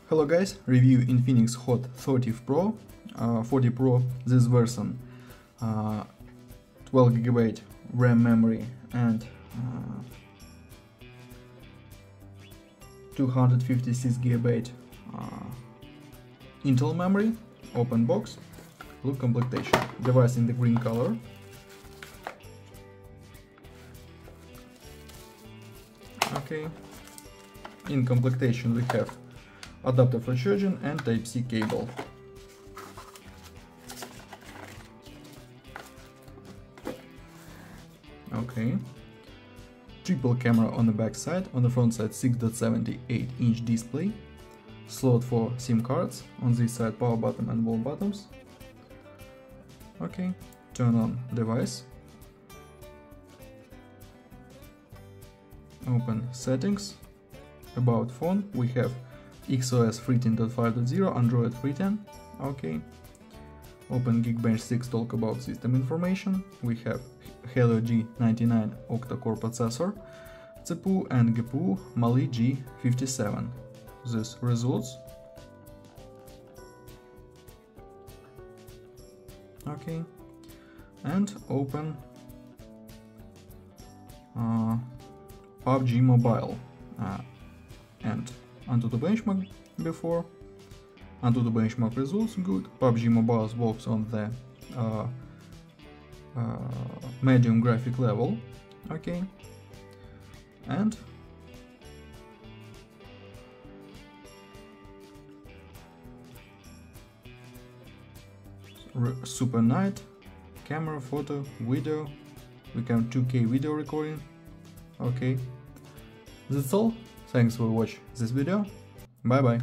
Hello guys, review Infinix HOT 40 Pro, 40 Pro, this version, 12GB RAM memory and 256GB Intel memory, open box, look completion, device in the green color. Okay, in completion we have adapter for charging and Type-C cable. Okay, triple camera on the back side, on the front side 6.78-inch display, slot for SIM cards, on this side power button and wall buttons. Okay, turn on device, open settings, about phone, we have XOS 13.5.0, Android 3.10, okay. Open Geekbench 6, talk about system information. We have Helio G99 octa-core processor, CPU and GPU Mali G57. This results. Okay, and open PUBG Mobile and Antutu benchmark before. Antutu benchmark results good. PUBG Mobile works on the medium graphic level. Okay, and super night, camera, photo, video. We can 2K video recording. Okay, that's all. Thanks for watching this video. Bye bye.